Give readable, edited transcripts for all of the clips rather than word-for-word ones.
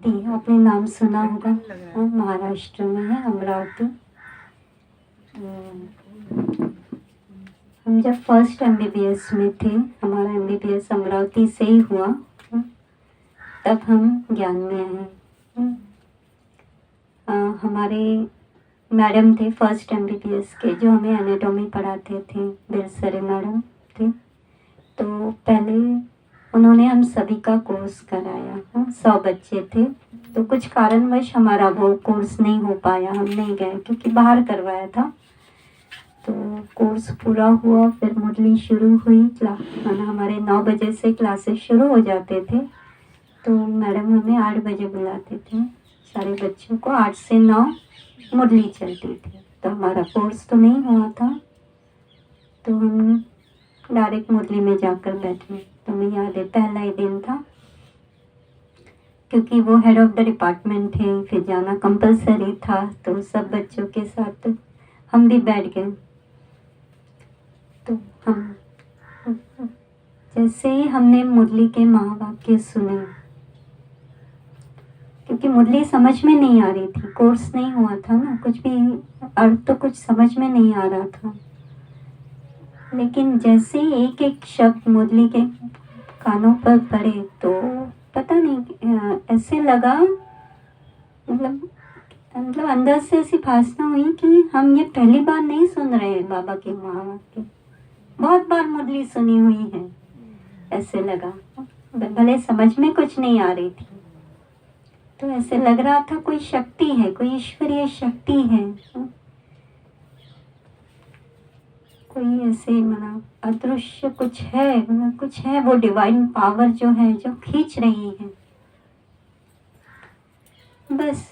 अमरावती, आपने नाम सुना होगा। हाँ, महाराष्ट्र में है अमरावती। हम जब फर्स्ट एमबीबीएस में थे, हमारा एमबीबीएस अमरावती से ही हुआ, तब हम ज्ञान में आए। हमारे मैडम थे फर्स्ट एमबीबीएस के, जो हमें एनाटॉमी पढ़ाते थे, बिरसरे मैडम थे। तो पहले उन्होंने हम सभी का कोर्स कराया। 100 बच्चे थे, तो कुछ कारणवश हमारा वो कोर्स नहीं हो पाया, हम नहीं गए क्योंकि बाहर करवाया था। तो कोर्स पूरा हुआ, फिर मुरली शुरू हुई। हमारे 9 बजे से क्लासेस शुरू हो जाते थे, तो मैडम हमें 8 बजे बुलाते थे। सारे बच्चों को 8 से 9 मुरली चलती थी। तो हमारा कोर्स तो नहीं हुआ था, तो हम डायरेक्ट मुरली में जाकर बैठे। तो मुझे याद है पहला ही दिन था, क्योंकि वो हेड ऑफ द डिपार्टमेंट थे, फिर जाना कंपलसरी था, तो सब बच्चों के साथ हम भी बैठ गए। तो हम जैसे ही हमने मुरली के महावाक्य सुने, क्योंकि मुरली समझ में नहीं आ रही थी, कोर्स नहीं हुआ था ना, कुछ भी अर्थ तो कुछ समझ में नहीं आ रहा था। लेकिन जैसे एक एक शब्द मुरली के कानों पर पड़े, तो पता नहीं ऐसे लगा, मतलब अंदर से ऐसी भावना हुई कि हम ये पहली बार नहीं सुन रहे हैं बाबा के महावाक्य, बहुत बार मुरली सुनी हुई है। ऐसे लगा, भले समझ में कुछ नहीं आ रही थी, तो ऐसे लग रहा था कोई शक्ति है, कोई ईश्वरीय शक्ति है, कोई ऐसे मतलब अदृश्य कुछ है, मतलब कुछ है, वो डिवाइन पावर जो है, जो खींच रही है। बस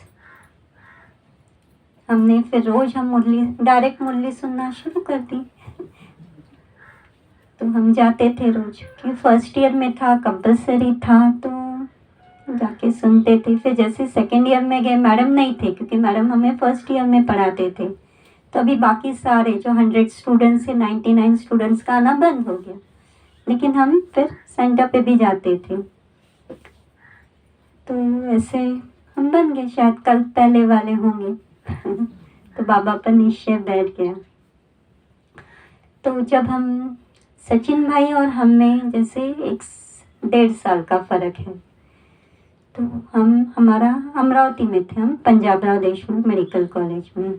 हमने फिर रोज हम डायरेक्ट मुरली सुनना शुरू कर दी। तो हम जाते थे रोज, कि फर्स्ट ईयर में था, कंपलसरी था, तो जाके सुनते थे। फिर जैसे सेकेंड ईयर में गए, मैडम नहीं थे, क्योंकि मैडम हमें फर्स्ट ईयर में पढ़ाते थे। तो अभी बाकी सारे जो 100 स्टूडेंट्स से 99 स्टूडेंट्स का आना बंद हो गया, लेकिन हम फिर सेंटर पे भी जाते थे। तो ऐसे हम बन गए, शायद कल पहले वाले होंगे। तो बाबा पर निश्चय बैठ गया। तो जब हम सचिन भाई और हम में जैसे 1.5 साल का फर्क है, तो हमारा अमरावती में थे, हम पंजाबराव देशमुख मेडिकल कॉलेज में।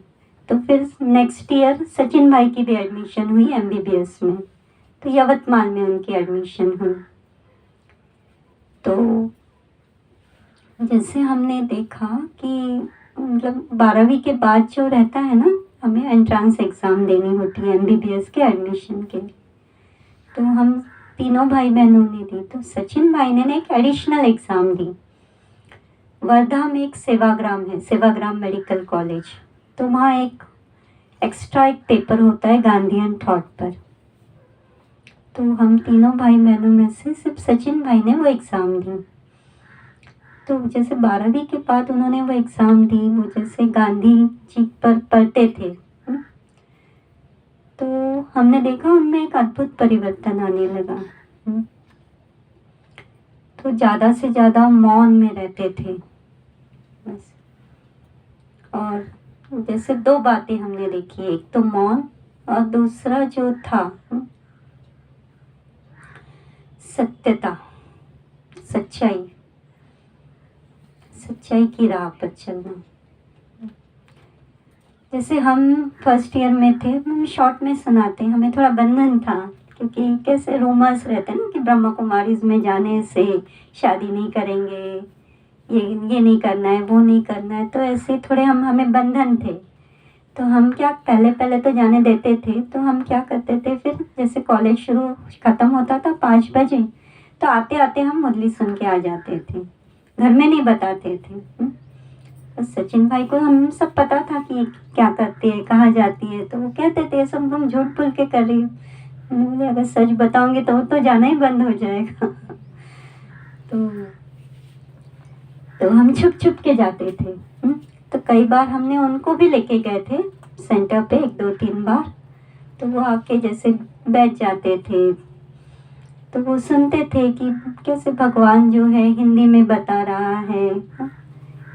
तो फिर नेक्स्ट ईयर सचिन भाई की भी एडमिशन हुई एमबीबीएस में, तो यवतमाल में उनकी एडमिशन हुई। तो जैसे हमने देखा कि मतलब 12वीं के बाद जो रहता है ना, हमें एंट्रेंस एग्ज़ाम देनी होती है एमबीबीएस के एडमिशन के लिए। तो हम तीनों भाई बहनों ने दी। तो सचिन भाई ने एक एडिशनल एग्ज़ाम दी। वर्धा में एक सेवाग्राम है, सेवाग्राम मेडिकल कॉलेज, तो वहाँ एक एक्स्ट्रा एक पेपर होता है गांधीयन थॉट पर। तो हम तीनों भाई बहनों में से सिर्फ सचिन भाई ने वो एग्ज़ाम दी। तो जैसे 12वीं के बाद उन्होंने वो एग्ज़ाम दी, वो जैसे गांधी जी पर पढ़ते थे, तो हमने देखा उनमें एक अद्भुत परिवर्तन आने लगा। तो ज़्यादा से ज़्यादा मौन में रहते थे बस। और जैसे 2 बातें हमने देखी, एक तो मौन, और दूसरा जो था सत्यता, सच्चाई, सच्चाई की राह पर चलना। जैसे हम फर्स्ट ईयर में थे, हम शॉर्ट में सुनाते, हमें थोड़ा बंधन था, क्योंकि कैसे रूमर्स रहते हैं ना कि ब्रह्मा कुमारीज में जाने से शादी नहीं करेंगे, ये नहीं करना है, वो नहीं करना है, तो ऐसे थोड़े हमें बंधन थे। तो हम क्या पहले तो जाने देते थे, तो हम क्या करते थे, फिर जैसे कॉलेज शुरू ख़त्म होता था 5 बजे, तो आते आते हम मुरली सुन के आ जाते थे, घर में नहीं बताते थे। तो सचिन भाई को हम सब पता था कि क्या करती है, कहाँ जाती है, तो वो कहते थे सब तुम झूठ बोल के कर रही हो। मुझे अगर सच बताऊंगी तो जाना ही बंद हो जाएगा। तो हम छुप के जाते थे। तो कई बार हमने उनको भी लेके गए थे सेंटर पे, 1-2-3 बार। तो वो आके जैसे बैठ जाते थे, तो वो सुनते थे कि कैसे भगवान जो है हिंदी में बता रहा है,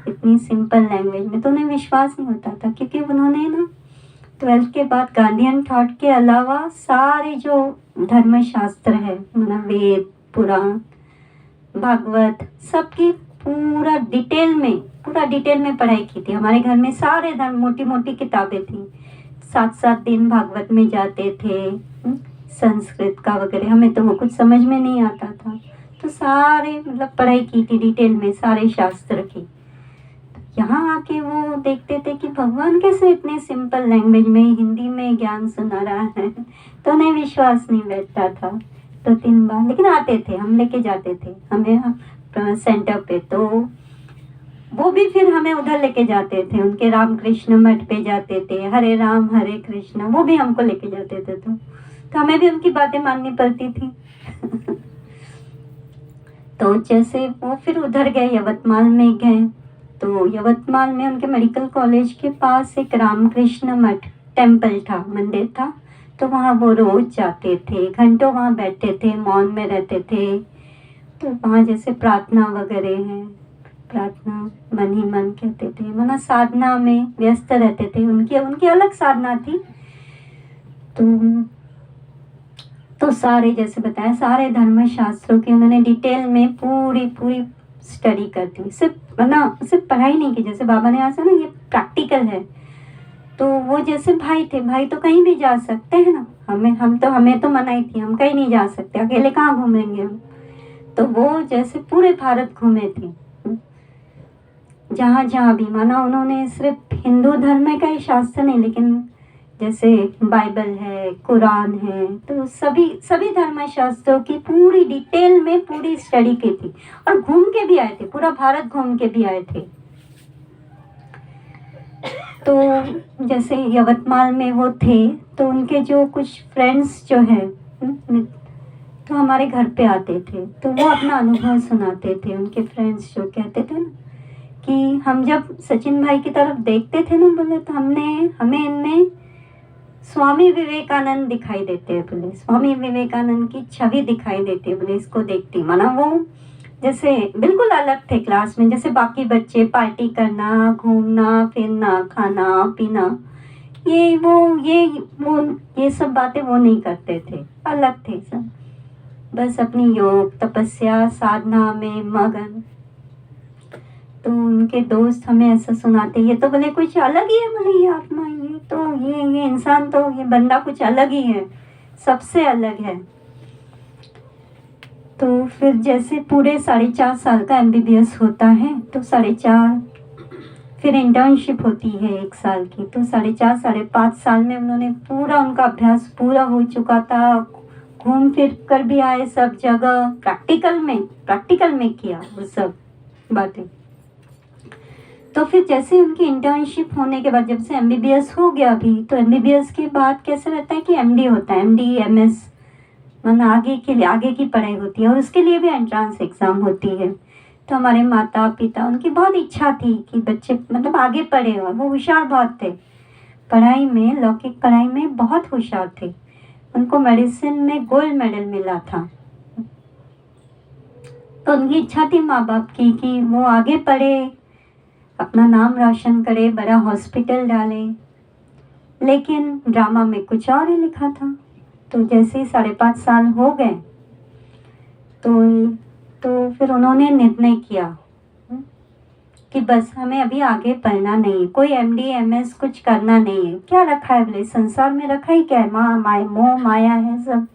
इतनी सिंपल लैंग्वेज में, तो उन्हें विश्वास नहीं होता था, क्योंकि उन्होंने ना 12th के बाद गांधीयन थॉट के अलावा सारे जो धर्म शास्त्र है, मतलब वेद, पुराण, भागवत, सबकी पूरा डिटेल में पढ़ाई की थी। हमारे घर में सारे धर्म, मोटी मोटी किताबें थी। 7-7 दिन भागवत में जाते थे, संस्कृत का वगैरह, हमें तो वो कुछ समझ में नहीं आता था, तो सारे मतलब पढ़ाई की थी डिटेल में सारे शास्त्र की। यहाँ आके वो देखते थे कि भगवान कैसे इतने सिंपल लैंग्वेज में हिंदी में ज्ञान सुना रहा है, तो उन्हें विश्वास नहीं बैठता था। 2-3 बार लेकिन आते थे, हम लेके जाते थे हमें सेंटर पे, तो वो भी फिर हमें उधर लेके जाते थे, उनके रामकृष्ण मठ पे जाते थे, हरे राम हरे कृष्ण, वो भी हमको लेके जाते थे, तो हमें भी उनकी बातें माननी पड़ती थी। तो जैसे वो फिर उधर गए, यवतमाल में गए, तो यवतमाल में उनके मेडिकल कॉलेज के पास एक रामकृष्ण मठ टेम्पल था, मंदिर था, तो वहाँ वो रोज जाते थे, घंटों वहाँ बैठते थे, मौन में रहते थे। तो वहाँ जैसे प्रार्थना वगैरह है, प्रार्थना मन ही मन कहते थे, माना साधना में व्यस्त रहते थे, उनकी अलग साधना थी। तो सारे जैसे बताया, सारे धर्म शास्त्रों की उन्होंने डिटेल में पूरी स्टडी कर दी। सिर्फ पढ़ाई नहीं की, जैसे बाबा ने आया ना, ये प्रैक्टिकल है। तो वो जैसे भाई थे, भाई तो कहीं भी जा सकते हैं ना, हमें तो मनाही थी, हम कहीं नहीं जा सकते, अकेले कहाँ घूमेंगे हम। तो वो जैसे पूरे भारत घूमे थे, जहाँ भी, माना उन्होंने सिर्फ हिंदू धर्म का ही शास्त्र नहीं, लेकिन जैसे बाइबल है, कुरान है, तो सभी धर्म शास्त्रों की पूरी डिटेल में पूरी स्टडी की थी, और घूम के भी आए थे, पूरा भारत घूम के भी आए थे। तो जैसे यवतमाल में वो थे, तो उनके जो कुछ फ्रेंड्स जो है, तो हमारे घर पे आते थे, तो वो अपना अनुभव सुनाते थे। उनके फ्रेंड्स जो कहते थे ना कि हम जब सचिन भाई की तरफ देखते थे ना, बोले, तो हमें इनमें स्वामी विवेकानंद दिखाई देते हैं, बोले स्वामी विवेकानंद की छवि दिखाई देती है, बोले इसको देखती, माना वो जैसे बिल्कुल अलग थे क्लास में, जैसे बाकी बच्चे पार्टी करना, घूमना फिरना, खाना पीना, ये सब बातें वो नहीं करते थे, अलग थे सब, बस अपनी योग तपस्या साधना में मगन। तो उनके दोस्त हमें ऐसा सुनाते, ये तो बोले कुछ अलग ही है, बोले ये आत्मा, ये इंसान, तो ये बंदा कुछ अलग ही है, सबसे अलग है। तो फिर जैसे पूरे 4.5 साल का MBBS होता है, तो 4.5, फिर इंटर्नशिप होती है 1 साल की, तो 4.5 साल में उन्होंने पूरा, उनका अभ्यास पूरा हो चुका था, घूम फिर कर भी आए सब जगह, प्रैक्टिकल में किया वो सब बातें। तो फिर जैसे उनकी इंटर्नशिप होने के बाद, जब से MBBS हो गया अभी, तो MBBS के बाद कैसे रहता है कि MD होता है, MD MS, माना आगे की पढ़ाई होती है, और उसके लिए भी एंट्रेंस एग्जाम होती है। तो हमारे माता पिता, उनकी बहुत इच्छा थी कि बच्चे मतलब आगे पढ़े, और वो होशियार बहुत थे पढ़ाई में, लौकिक पढ़ाई में बहुत होशियार थे। उनको मेडिसिन में गोल्ड मेडल मिला था। तो उनकी इच्छा थी माँ बाप की कि वो आगे पढ़े, अपना नाम रोशन करे, बड़ा हॉस्पिटल डाले, लेकिन ड्रामा में कुछ और ही लिखा था। तो जैसे ही 5.5 साल हो गए, तो फिर उन्होंने निर्णय किया कि बस हमें अभी आगे पढ़ना नहीं है, कोई MD MS कुछ करना नहीं है। क्या रखा है, बोले संसार में रखा ही क्या है, मोह माया है सब,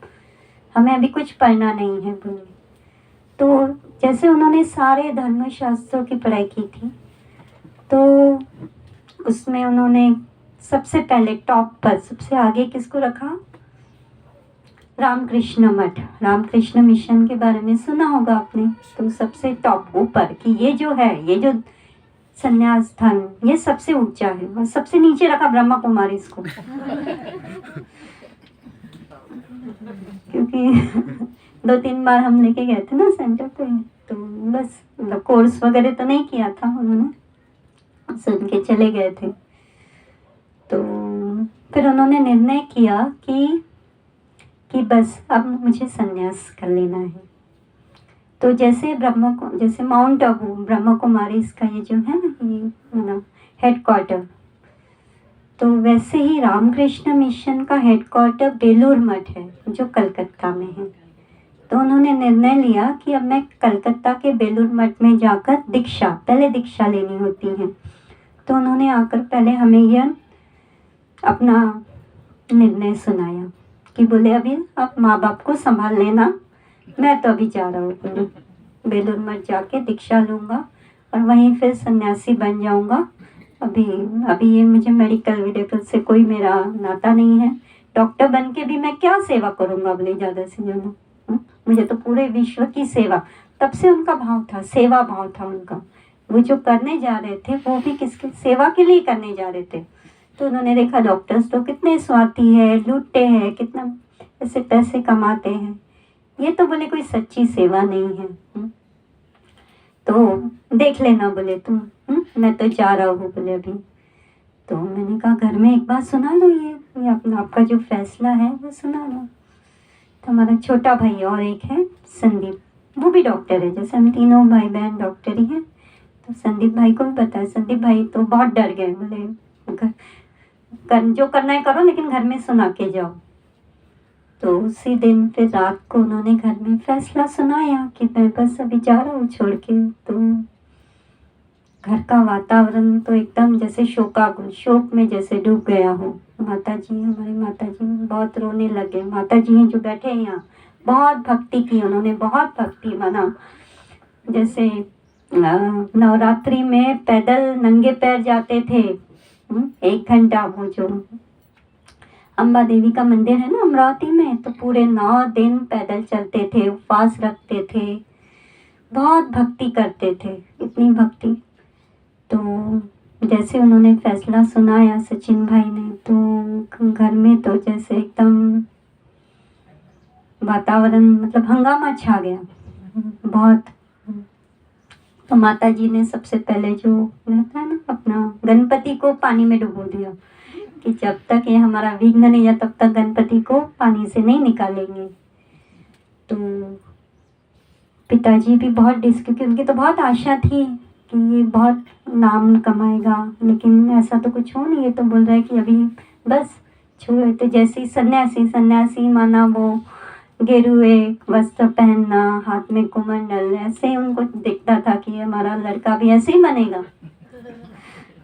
हमें अभी कुछ पढ़ना नहीं है बोले। तो जैसे उन्होंने सारे धर्म शास्त्रों की पढ़ाई की थी, तो उसमें उन्होंने सबसे पहले टॉप पर, सबसे आगे किसको रखा, रामकृष्ण मठ, रामकृष्ण मिशन के बारे में सुना होगा आपने। तो सबसे टॉप ऊपर कि ये जो संन्यास धर्म, ये सबसे ऊंचा है, और सबसे नीचे रखा ब्रह्मा कुमारी इसको क्योंकि 2-3 बार हम लेके गए थे ना सेंटर पे, तो बस मतलब कोर्स वगैरह तो नहीं किया था, उन्होंने सुन के चले गए थे। तो फिर उन्होंने निर्णय किया कि बस अब मुझे संन्यास कर लेना है। तो जैसे माउंट आबू ब्रह्मा कुमारी, इसका ये जो है ना, ये हेडक्वार्टर। तो वैसे ही रामकृष्ण मिशन का हेडक्वार्टर बेलूर मठ है जो कलकत्ता में है। तो उन्होंने निर्णय लिया कि अब मैं कलकत्ता के बेलूर मठ में जाकर पहले दीक्षा लेनी होती है। तो उन्होंने आकर पहले हमें यह अपना निर्णय सुनाया कि बोले अभी आप माँ बाप को संभाल लेना, मैं तो अभी जा रहा हूँ बेलूर मठ जाके दीक्षा लूँगा और वहीं फिर सन्यासी बन जाऊँगा। अभी ये मुझे मेडिकल से कोई मेरा नाता नहीं है। डॉक्टर बन के भी मैं क्या सेवा करूँगा बोले ज़्यादा से ज़्यादा। मुझे तो पूरे विश्व की सेवा, तब से उनका भाव था, सेवा भाव था उनका। वो जो करने जा रहे थे वो भी किसके सेवा के लिए करने जा रहे थे। तो उन्होंने देखा डॉक्टर्स तो कितने स्वार्थी है, लूटते हैं, कितना ऐसे पैसे कमाते हैं, ये तो बोले कोई सच्ची सेवा नहीं है। तो देख लेना बोले तुम, मैं तो जा रहा हूँ बोले अभी। तो मैंने कहा घर में एक बार सुना लो, ये अपना आपका जो फैसला है वो सुना लो। तो हमारा छोटा भाई और एक है संदीप, वो भी डॉक्टर है, जैसे हम तीनों भाई बहन डॉक्टर ही हैं। तो संदीप भाई को भी पता है। संदीप भाई तो बहुत डर गए, बोले जो करना है करो लेकिन घर में सुना के जाओ। तो उसी दिन फिर रात को उन्होंने घर में फैसला सुनाया कि मैं बस अभी जा रहा हूँ छोड़ के। तो घर का वातावरण तो एकदम जैसे शोक में जैसे डूब गया हो। हमारी माता जी बहुत रोने लगे। माता जी हैं जो बैठे हैं यहाँ, बहुत भक्ति की उन्होंने, बहुत भक्ति माना। जैसे नवरात्रि में पैदल नंगे पैर जाते थे 1 घंटा, वो जो अम्बा देवी का मंदिर है ना अमरावती में, तो पूरे 9 दिन पैदल चलते थे, उपवास रखते थे, बहुत भक्ति करते थे, इतनी भक्ति। तो जैसे उन्होंने फैसला सुनाया सचिन भाई ने, तो घर में तो जैसे एकदम वातावरण मतलब हंगामा छा गया बहुत। तो माता जी ने सबसे पहले जो रहता है ना अपना गणपति को पानी में डुबो दिया कि जब तक ये हमारा विघ्न नहीं है तब तक गणपति को पानी से नहीं निकालेंगे। तो पिताजी भी बहुत क्योंकि उनकी तो बहुत आशा थी कि ये बहुत नाम कमाएगा, लेकिन ऐसा तो कुछ हो नहीं। ये तो बोल रहा है कि अभी बस छुए। तो जैसे ही सन्यासी माना वो गेरुए वस्त्र पहनना, हाथ में कुमंडल, ऐसे ही उनको दिखता था कि हमारा लड़का भी ऐसे ही बनेगा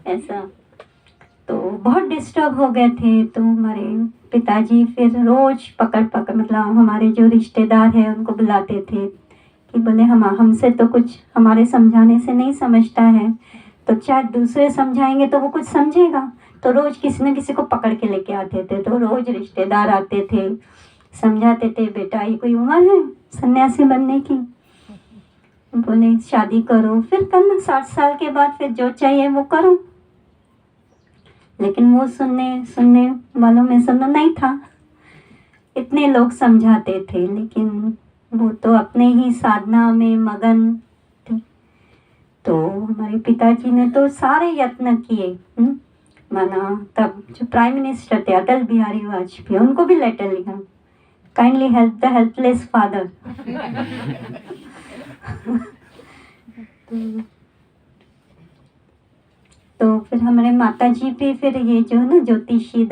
ऐसा। तो बहुत डिस्टर्ब हो गए थे। तो हमारे पिताजी फिर रोज पकड़ मतलब हमारे जो रिश्तेदार हैं उनको बुलाते थे कि बोले हमसे तो कुछ हमारे समझाने से नहीं समझता है, तो चाहे दूसरे समझाएंगे तो वो कुछ समझेगा। तो रोज किसी न किसी को पकड़ के लेके आते थे। तो रोज रिश्तेदार आते थे, समझाते थे, बेटा ये कोई उम्र है सन्यासी बनने की, बोले शादी करो फिर करना, 60 साल के बाद फिर जो चाहिए वो करो। लेकिन वो सुनने वालों में सुनना नहीं था। इतने लोग समझाते थे लेकिन वो तो अपने ही साधना में मगन थे। तो हमारे पिताजी ने तो सारे यत्न किए। माना तब जो प्राइम मिनिस्टर थे अटल बिहारी वाजपेयी, उनको भी लेटर लिखा, kindly help the helpless father. तो फिर हमारे माता जी भी फिर ये जो ना ज्योतिषी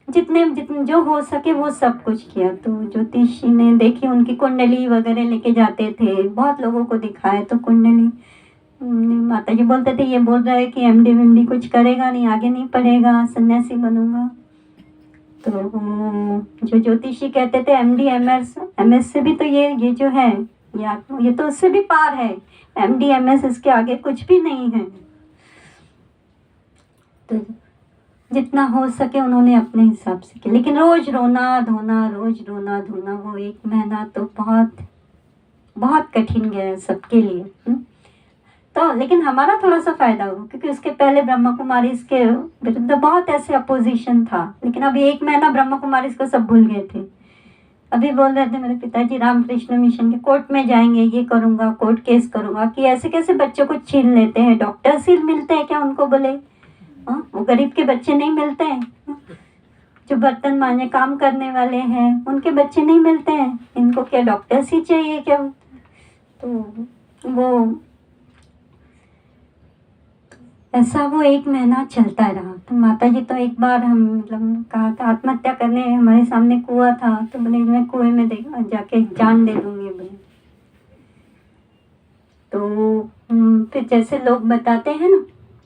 जितने जो हो सके वो सब कुछ किया। तो ज्योतिषी ने देखी, उनकी कुंडली वगैरह लेके जाते थे, बहुत लोगों को दिखाए। तो कुंडली माता जी बोलते थे ये बोल रहा है कि एमडी वेमडी कुछ करेगा नहीं, आगे नहीं पढ़ेगा, सन्यासी बनूंगा। तो जो ज्योतिषी कहते थे एमडी एमएस से भी तो ये जो है ये तो उससे भी पार है, एमडी एमएस इसके आगे कुछ भी नहीं है। तो जितना हो सके उन्होंने अपने हिसाब से किया, लेकिन रोज रोना धोना वो 1 महीना तो बहुत कठिन गया सबके लिए। तो लेकिन हमारा थोड़ा सा फायदा हुआ क्योंकि उसके पहले ब्रह्मा कुमारी इसके विरुद्ध बहुत ऐसे अपोजिशन था, लेकिन अभी 1 महीना ब्रह्मा कुमारी इसको सब भूल गए थे। अभी बोल रहे थे मेरे पिताजी रामकृष्ण मिशन के कोर्ट में जाएंगे, ये करूंगा, कोर्ट केस करूंगा कि ऐसे कैसे बच्चों को छीन लेते हैं, डॉक्टर सिर्फ मिलते हैं क्या उनको, बोले वो गरीब के बच्चे नहीं मिलते हैं, जो बर्तन मांजे काम करने वाले हैं उनके बच्चे नहीं मिलते हैं, इनको क्या डॉक्टर्स ही चाहिए क्या। तो वो ऐसा वो 1 महीना चलता रहा। तो माताजी तो एक बार हम मतलब कहा था आत्महत्या करने, हमारे सामने कुआँ था तो बोले मैं कुएँ में जाके जान दे दूँगी बोले। तो फिर जैसे लोग बताते हैं ना,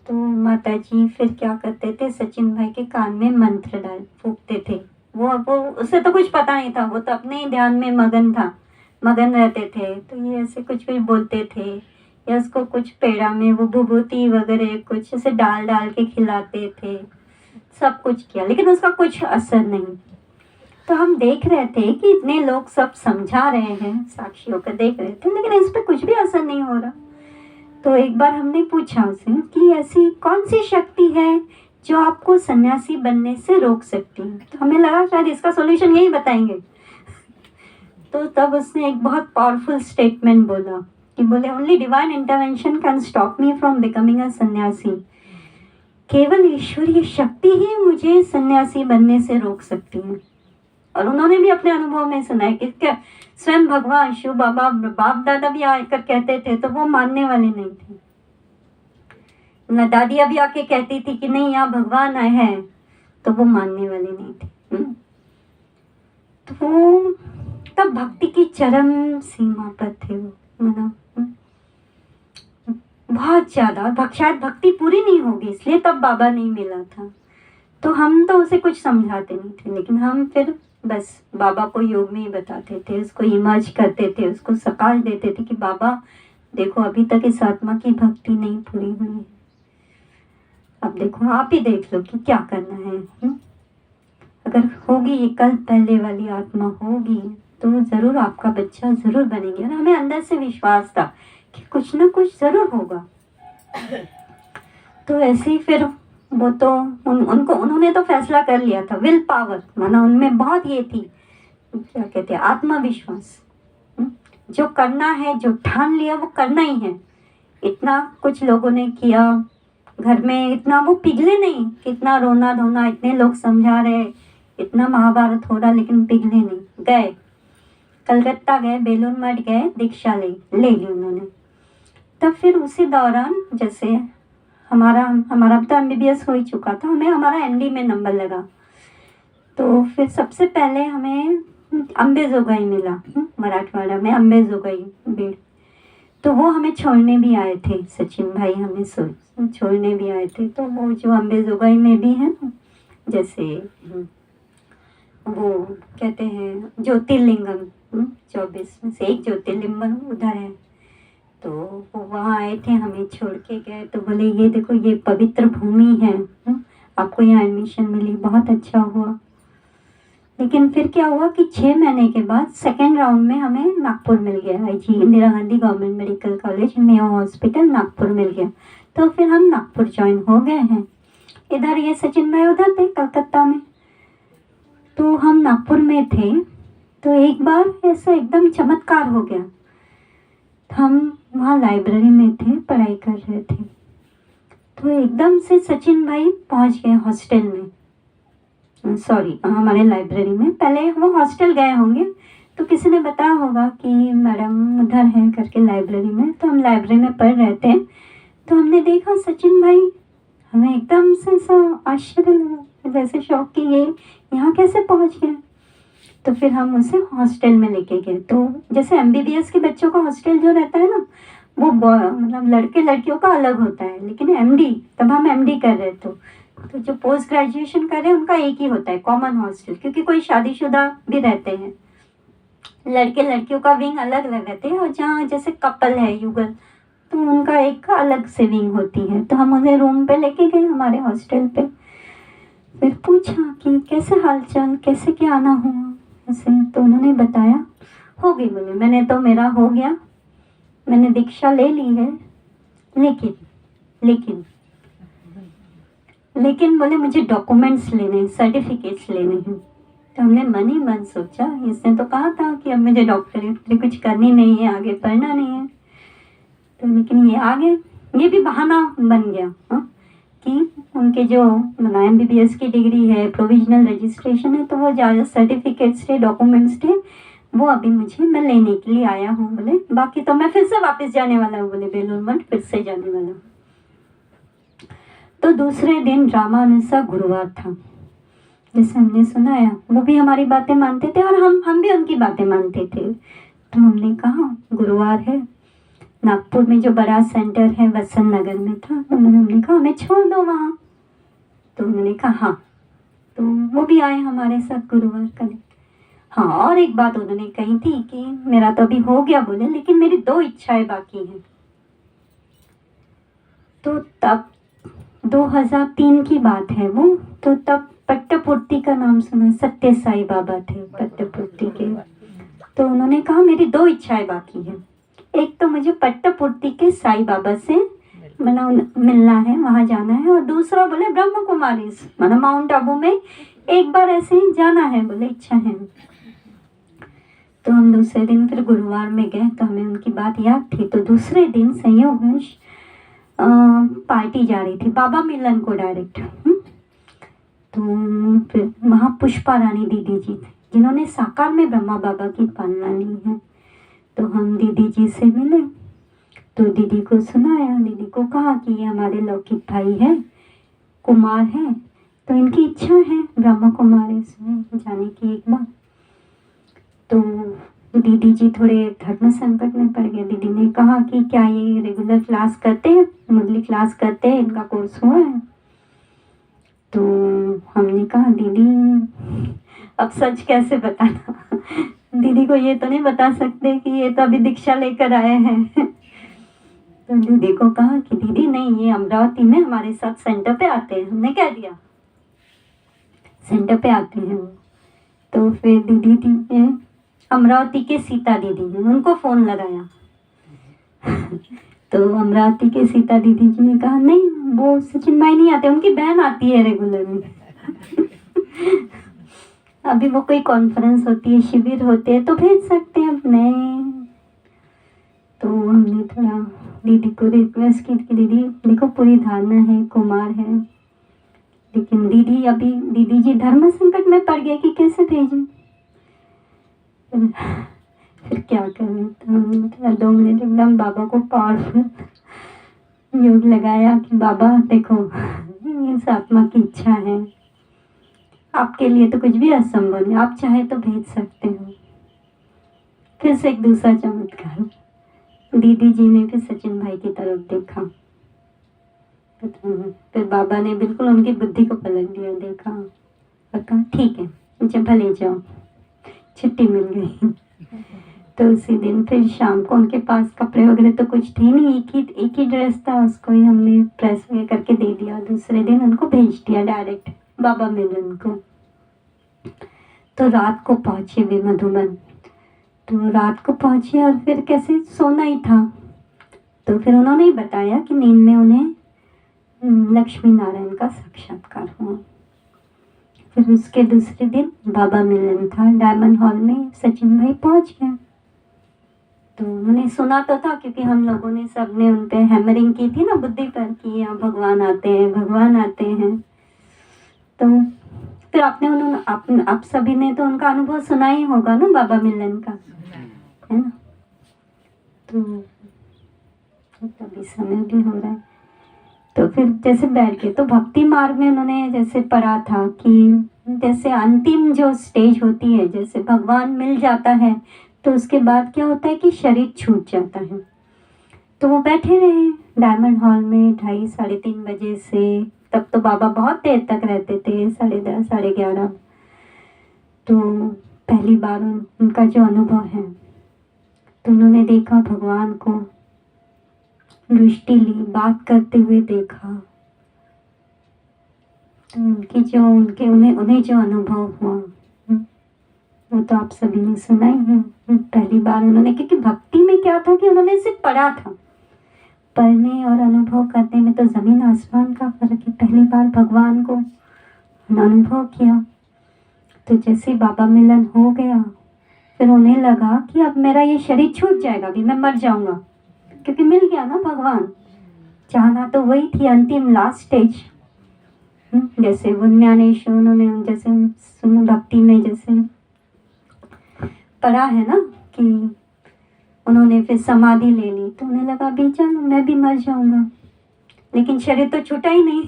तो माताजी फिर क्या करते थे, सचिन भाई के कान में मंत्र डाल फूँकते थे। वो उसे तो कुछ पता नहीं था, वो तो अपने ही ध्यान में मगन रहते थे। तो ये ऐसे कुछ-कुछ बोलते थे या उसको कुछ पेड़ा में वो विभूति वगैरह कुछ ऐसे डाल-डाल के खिलाते थे। सब कुछ किया लेकिन उसका कुछ असर नहीं। तो हम देख रहे थे कि इतने लोग सब समझा रहे हैं, साक्षी होकर देख रहे थे, लेकिन इस पे कुछ भी असर नहीं हो रहा। तो एक बार हमने पूछा उसे कि ऐसी कौन सी शक्ति है जो आपको सन्यासी बनने से रोक सकती है? तो हमें लगा शायद इसका सॉल्यूशन यही बताएंगे। तो तब उसने एक बहुत पावरफुल स्टेटमेंट बोला कि बोले only divine intervention can stop me from becoming a सन्यासी। केवल ईश्वरीय शक्ति ही मुझे सन्यासी बनने से रोक सकती है। और उन्होंने भी अपने अनुभव में सुना है कि क्या स्वयं भगवान शिव बाबा बाप दादा भी आकर कहते थे तो वो मानने वाले नहीं थे। न दादी अभी आके कहती थी कि नहीं यहाँ भगवान आए हैं तो वो मानने वाले नहीं थे। तो वो तब भक्ति की चरम सीमा पर थे वो, मतलब बहुत ज्यादा शायद भक्ति पूरी नहीं होगी इसलिए तब बाबा नहीं मिला था। तो हम तो उसे कुछ समझाते नहीं थे, लेकिन हम फिर बस बाबा को योग में ही बताते थे, उसको इमर्ज करते थे, उसको सकाल देते थे कि बाबा देखो अभी तक इस आत्मा की भक्ति नहीं पूरी हुई है, अब देखो आप ही देख लो कि क्या करना है। अगर होगी ये कल पहले वाली आत्मा होगी तो जरूर आपका बच्चा जरूर बनेगी। और हमें अंदर से विश्वास था कि कुछ ना कुछ जरूर होगा। तो ऐसे ही फिर वो तो उन्होंने तो फैसला कर लिया था, विल पावर, माना उनमें बहुत ये थी क्या कहते हैं आत्मविश्वास। जो करना है, जो ठान लिया वो करना ही है। इतना कुछ लोगों ने किया घर में, इतना वो पिघले नहीं, कितना रोना धोना, इतने लोग समझा रहे, इतना महाभारत हो रहा, लेकिन पिघले नहीं। गए कलकत्ता गए, बेलूर मठ गए, दीक्षा ले ली उन्होंने। तब फिर उसी दौरान जैसे हमारा तो MBBS हो ही चुका था, हमें हमारा MD में नंबर लगा। तो फिर सबसे पहले हमें अंबेजोगाई मिला, मराठवाड़ा में अंबेजोगाई बीड़। तो वो हमें छोड़ने भी आए थे, सचिन भाई हमें छोड़ने भी आए थे। तो वो जो अंबेजोगाई में भी है ना, जैसे वो कहते हैं ज्योतिर्लिंगम, 24 में से एक ज्योतिर्लिंगम उधर है। तो वो वहाँ आए थे, हमें छोड़ के गए। तो बोले ये देखो ये पवित्र भूमि है, आपको यहाँ एडमिशन मिली, बहुत अच्छा हुआ। लेकिन फिर क्या हुआ कि 6 महीने के बाद सेकेंड राउंड में हमें नागपुर मिल गया, IG Indira Gandhi government medical college, Mayo hospital Nagpur मिल गया। तो फिर हम नागपुर ज्वाइन हो गए हैं। इधर ये सचिन भाई उधर थे कलकत्ता में, तो हम नागपुर में थे। तो एक बार ऐसा एकदम चमत्कार हो गया, हम वहाँ लाइब्रेरी में थे, पढ़ाई कर रहे थे। तो एकदम से सचिन भाई पहुँच गए हॉस्टल में, सॉरी हमारे लाइब्रेरी में। पहले वो हॉस्टल गए होंगे तो किसी ने बताया होगा कि मैडम उधर है करके लाइब्रेरी में। तो हम लाइब्रेरी में पढ़ रहे थे, तो हमने देखा सचिन भाई, हमें एकदम से ऐसा आश्चर्य लगा, जैसे शौक कि ये यहाँ कैसे पहुँच गए। तो फिर हम उसे हॉस्टल में लेके गए। तो जैसे MBBS के बच्चों का हॉस्टल जो रहता है ना, वो मतलब लड़के लड़कियों का अलग होता है, लेकिन MD, तब हम MD कर रहे थे, तो जो पोस्ट ग्रेजुएशन कर रहे हैं उनका एक ही होता है कॉमन हॉस्टल, क्योंकि कोई शादीशुदा भी रहते हैं। लड़के लड़कियों का विंग अलग अलग रहते हैं, और जहाँ जैसे कपल है युगल, तो उनका एक अलग से विंग होती है। तो हम उन्हें रूम पे लेके गए हमारे हॉस्टल पे। फिर पूछा कि कैसे हालचाल, कैसे क्या आना हुआ ऐसे। तो उन्होंने बताया हो गई, बोले मैंने तो मेरा हो गया, मैंने दीक्षा ले ली है, लेकिन बोले मुझे डॉक्यूमेंट्स लेने हैं, सर्टिफिकेट्स लेने हैं। तो हमने मन ही मन सोचा, इसने तो कहा था कि अब मुझे डॉक्टरेट कुछ करनी नहीं है, आगे पढ़ना नहीं है। तो लेकिन ये आगे ये भी बहाना बन गया कि उनके जो MBBS की डिग्री है, प्रोविजनल रजिस्ट्रेशन है, तो वो ज़्यादा सर्टिफिकेट्स थे, डॉक्यूमेंट्स थे, वो अभी मुझे मैं लेने के लिए आया हूँ। बोले बाकी तो मैं फिर से वापस जाने वाला हूँ, बोले बेलूर मठ फिर से जाने वाला हूँ। तो दूसरे दिन रामानुजा गुरुवार था, जैसे हमने सुनाया, वो भी हमारी बातें मानते थे और हम भी उनकी बातें मानते थे। तो हमने कहा गुरुवार है, नागपुर में जो बड़ा सेंटर है वसंत नगर में था, तो हमने कहा हमें छोड़ दो वहाँ। तो उन्होंने कहा हाँ, तो वो भी आए हमारे साथ गुरुवार का। हाँ, और एक बात उन्होंने कही थी कि मेरा तो अभी हो गया बोले, लेकिन मेरी 2 इच्छाएं बाकी हैं। तो तब 2003 की बात है वो, तो तब पट्टपुर्ती का नाम सुना, सत्य साई बाबा थे पट्टपुर्ती के। तो उन्होंने कहा मेरी 2 इच्छाएं बाकी है, एक तो मुझे पट्टपुर्ती के साई बाबा से मिलना है, वहाँ जाना है, और दूसरा बोले ब्रह्म कुमारी माना माउंट आबू में एक बार ऐसे ही जाना है बोले, इच्छा है। तो हम दूसरे दिन फिर गुरुवार में गए, तो हमें उनकी बात याद थी। तो दूसरे दिन संयोगवश पार्टी जा रही थी बाबा मिलन को डायरेक्ट। तो फिर वहाँ पुष्पा रानी दीदी जी थे, जिन्होंने साकार में ब्रह्मा बाबा की पालना ली है। तो हम दीदी जी से मिले, तो दीदी को सुनाया, दीदी को कहा कि ये हमारे लौकिक भाई है, कुमार है, तो इनकी इच्छा है ब्रह्मा कुमारी में जाने की एक बार। तो दीदी जी थोड़े धर्म संकट में पड़ गए। दीदी ने कहा कि क्या ये रेगुलर क्लास करते हैं, मुरली क्लास करते हैं, इनका कोर्स हुआ है? तो हमने कहा दीदी अब सच कैसे बताना दीदी को ये तो नहीं बता सकते कि ये तो अभी दीक्षा लेकर आए हैं तो दीदी को कहा कि दीदी नहीं, ये अमरावती में हमारे साथ सेंटर पे आते हैं। हमने कह दिया सेंटर पे आते हैं। तो फिर दीदी ने अमरावती के सीता दीदी ने उनको फोन लगाया तो अमरावती के सीता दीदी जी ने कहा नहीं, वो सचिन भाई नहीं आते, उनकी बहन आती है रेगुलरली अभी वो कोई कॉन्फ्रेंस होती है, शिविर होते हैं तो भेज सकते हैं अपने। तो हमने थोड़ा दीदी को रिक्वेस्ट की कि दीदी देखो पूरी धारणा है, कुमार है, लेकिन दीदी जी धर्म संकट में पड़ गए कि कैसे भेजें। फिर क्या करें, तो हमने थोड़ा 2 मिनट एकदम बाबा को पावरफुल योग लगाया कि बाबा देखो इस आत्मा की इच्छा है, आपके लिए तो कुछ भी असंभव नहीं, आप चाहे तो भेज सकते हो। फिर से एक दूसरा चमत्कार, दीदी जी ने फिर सचिन भाई की तरफ देखा, फिर बाबा ने बिल्कुल उनकी बुद्धि को पलट दिया, देखा और कहा ठीक है जब भले जाओ, छुट्टी मिल गई तो उसी दिन फिर शाम को उनके पास कपड़े वगैरह तो कुछ थे नहीं, एक ही ड्रेस था, उसको ही हमने प्रेस वगैरह करके दे दिया। दूसरे दिन उनको भेज दिया डायरेक्ट बाबा मिलन को। तो रात को पहुंचे वे मधुबन, तो रात को पहुंचे और फिर कैसे सोना ही था। तो फिर उन्होंने ही बताया कि नींद में उन्हें लक्ष्मी नारायण का साक्षात्कार हुआ। फिर उसके दूसरे दिन बाबा मिलन था, डायमंड हॉल में सचिन भाई पहुंच गए। तो उन्होंने सुना तो था, क्योंकि हम लोगों ने सबने उन पे हैमरिंग की थी ना बुद्धि पर कि यहाँ भगवान आते हैं, भगवान आते हैं। तो फिर आप सभी ने तो उनका अनुभव सुना ही होगा ना बाबा मिलन का, है ना। तो अभी समय भी हो रहा है, तो फिर जैसे बैठ के तो भक्ति मार्ग में उन्होंने जैसे पढ़ा था कि जैसे अंतिम जो स्टेज होती है, जैसे भगवान मिल जाता है तो उसके बाद क्या होता है कि शरीर छूट जाता है। तो वो बैठे रहे डायमंड हॉल में 2:30 साढ़े 3 बजे से, तब तो बाबा बहुत देर तक रहते थे, 10:30 साढ़े 11। तो पहली बार उनका जो अनुभव है, तो उन्होंने देखा भगवान को, दृष्टि ली, बात करते हुए देखा। तो उन्हें जो अनुभव हुआ वो तो आप सभी ने सुना ही है। पहली बार उन्होंने, क्योंकि भक्ति में क्या था कि उन्होंने सिर्फ पढ़ा था, पढ़ने और अनुभव करने में तो जमीन आसमान का फर्क है। पहली बार भगवान को अनुभव किया, तो जैसे बाबा मिलन हो गया, फिर उन्हें लगा कि अब मेरा ये शरीर छूट जाएगा, अभी मैं मर जाऊंगा, क्योंकि मिल गया ना भगवान। चाहना तो वही थी अंतिम लास्ट स्टेज। जैसे वो ज्ञानेश्वर उन्होंने जैसे भक्ति में जैसे पढ़ा है ना कि उन्होंने फिर समाधि ले ली, तो उन्हें लगा अभी चलो मैं भी मर जाऊंगा, लेकिन शरीर तो छूटा ही नहीं।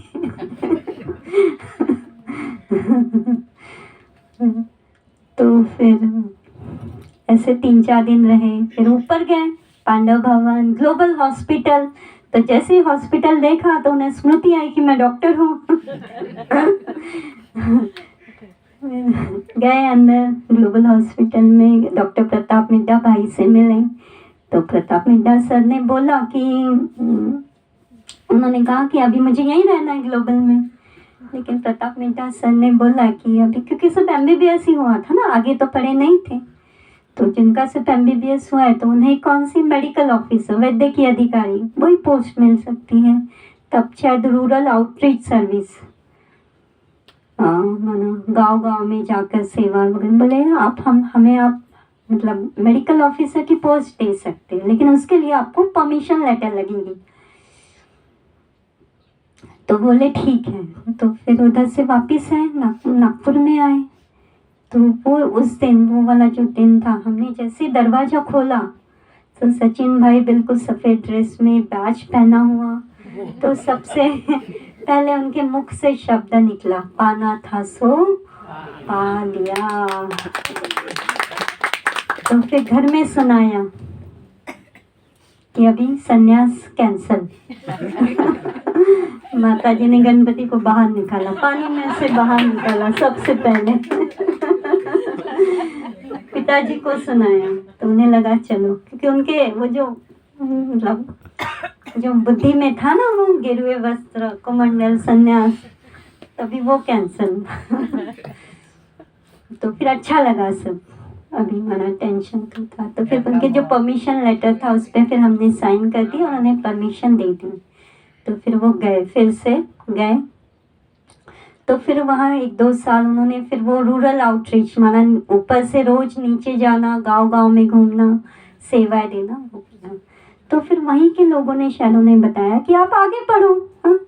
तो फिर ऐसे 3-4 दिन रहे, फिर ऊपर गए पांडव भवन, ग्लोबल हॉस्पिटल। तो जैसे ही हॉस्पिटल देखा तो उन्हें स्मृति आई कि मैं डॉक्टर हूँ। गए अंदर ग्लोबल हॉस्पिटल में, डॉक्टर प्रताप मिड्डा भाई से मिले। तो प्रताप मिड्डा सर ने बोला कि उन्होंने कहा कि अभी मुझे यहीं रहना है ग्लोबल में। लेकिन प्रताप मिड्डा सर ने बोला कि अभी, क्योंकि सब MBBS ही हुआ था ना, आगे तो पढ़े नहीं थे। तो जिनका सिर्फ MBBS हुआ है तो उन्हें कौन सी मेडिकल ऑफिसर, वैद्य की अधिकारी, वही पोस्ट मिल सकती है। तब शायद रूरल आउटरीच सर्विस, मानो गांव-गांव में जाकर सेवा वगैरह। बोले हमें आप मतलब मेडिकल ऑफिसर की पोस्ट दे सकते हैं, लेकिन उसके लिए आपको परमिशन लेटर लगेगी। तो बोले ठीक है। तो फिर उधर से वापस आए, नागपुर में आए। तो वो उस दिन, वो वाला जो दिन था, हमने जैसे दरवाजा खोला तो सचिन भाई बिल्कुल सफ़ेद ड्रेस में, बैज पहना हुआ। तो सबसे पहले उनके मुख से शब्द निकला, पाना था सो पा लिया। तो फिर घर में सुनाया कि अभी संन्यास कैंसल। माता जी ने गणपति को बाहर निकाला, पानी में से बाहर निकाला सबसे पहले। पिताजी को सुनाया तो उन्हें लगा चलो, क्योंकि उनके वो जो मतलब जो बुद्धि में था ना, वो गिरवे वस्त्र, कुमंडल, संन्यास, तभी वो कैंसल। तो फिर अच्छा लगा सब, अभी मना टेंशन तो था। तो फिर उनके जो परमिशन लेटर था उस पर फिर हमने साइन कर दी और उन्हें परमिशन दे दी। तो फिर वो गए, फिर से गए। तो फिर वहाँ 1-2 साल उन्होंने, फिर वो रूरल आउटरीच, माना ऊपर से रोज नीचे जाना, गांव-गांव में घूमना, सेवाएं देना, वो किया। तो फिर वहीं के लोगों ने शायद उन्हें बताया कि आप आगे पढ़ो, हाँ